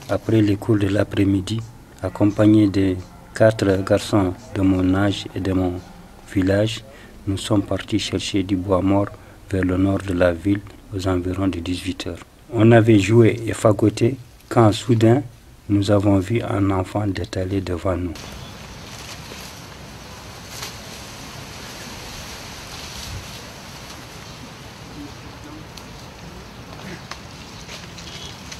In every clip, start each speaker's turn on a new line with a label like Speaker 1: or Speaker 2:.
Speaker 1: après les cours de l'après-midi, accompagné de 4 garçons de mon âge et de mon village, nous sommes partis chercher du bois mort vers le nord de la ville aux environs de 18 heures. On avait joué et fagoté quand soudain nous avons vu un enfant détalé devant nous.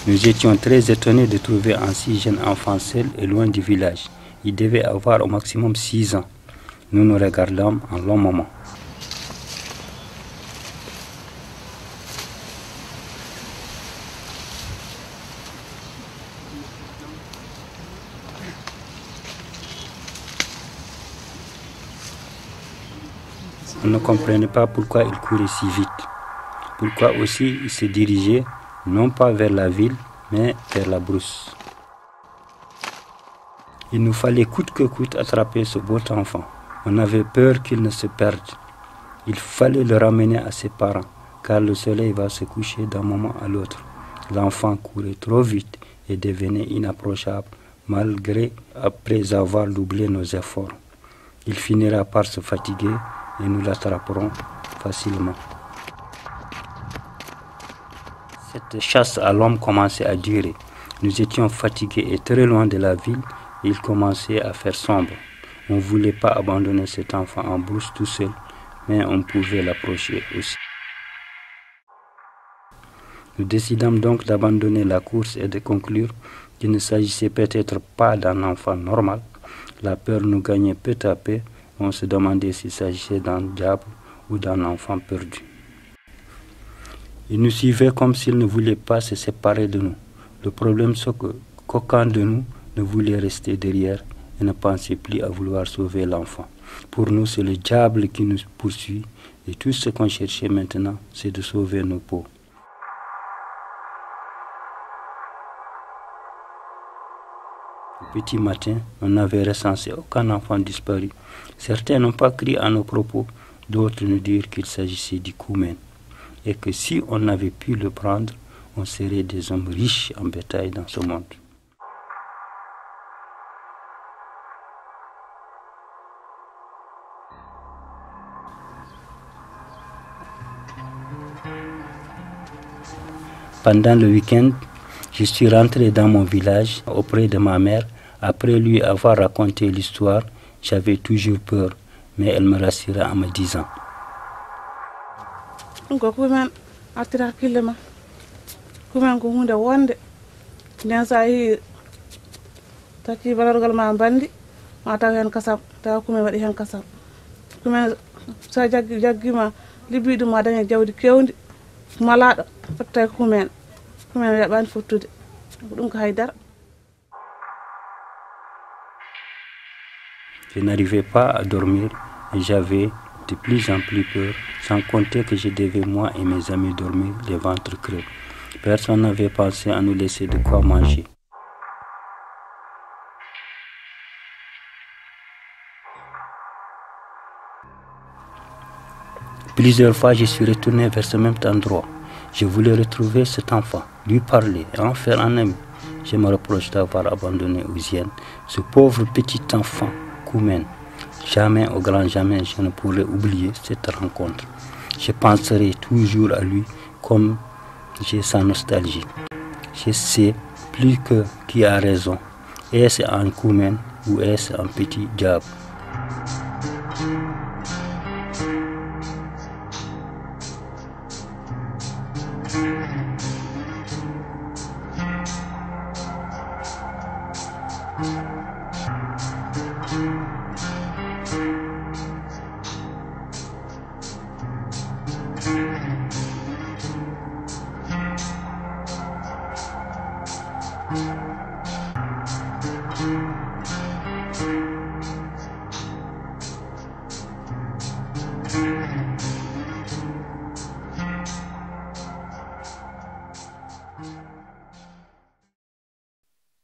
Speaker 1: Nous étions très étonnés de trouver un si jeune enfant seul et loin du village. Il devait avoir au maximum 6 ans. Nous nous regardâmes un long moment. On ne comprenait pas pourquoi il courait si vite. Pourquoi aussi il se dirigeait non pas vers la ville, mais vers la brousse. Il nous fallait coûte que coûte attraper ce beau enfant. On avait peur qu'il ne se perde. Il fallait le ramener à ses parents, car le soleil va se coucher d'un moment à l'autre. L'enfant courait trop vite et devenait inapprochable, malgré après avoir doublé nos efforts. Il finira par se fatiguer et nous l'attraperons facilement. Cette chasse à l'homme commençait à durer. Nous étions fatigués et très loin de la ville. Il commençait à faire sombre. On ne voulait pas abandonner cet enfant en brousse tout seul, mais on pouvait l'approcher aussi. Nous décidâmes donc d'abandonner la course et de conclure qu'il ne s'agissait peut-être pas d'un enfant normal. La peur nous gagnait peu à peu. On se demandait s'il s'agissait d'un diable ou d'un enfant perdu. Il nous suivait comme s'il ne voulait pas se séparer de nous. Le problème, c'est qu'aucun de nous ne voulait rester derrière et ne pensait plus à vouloir sauver l'enfant. Pour nous, c'est le diable qui nous poursuit et tout ce qu'on cherchait maintenant, c'est de sauver nos peaux. Au petit matin, on n'avait recensé aucun enfant disparu. Certains n'ont pas crié à nos propos, d'autres nous dirent qu'il s'agissait du Koumen et que si on avait pu le prendre, on serait des hommes riches en bétail dans ce monde. Pendant le week-end, je suis rentré dans mon village auprès de ma mère. Après lui avoir raconté l'histoire, j'avais toujours peur, mais elle me rassura en me disant: Je n'arrivais pas à dormir et j'avais de plus en plus peur, sans compter que je devais moi et mes amis dormir les ventres creux. Personne n'avait pensé à nous laisser de quoi manger. Plusieurs fois, je suis retourné vers ce même endroit. Je voulais retrouver cet enfant, lui parler et en faire un ami. Je me reproche d'avoir abandonné Ouzienne, ce pauvre petit enfant Koumen. Jamais, au grand jamais, je ne pourrai oublier cette rencontre. Je penserai toujours à lui comme j'ai sa nostalgie. Je sais plus que qui a raison. Est-ce un Koumen ou est-ce un petit diable?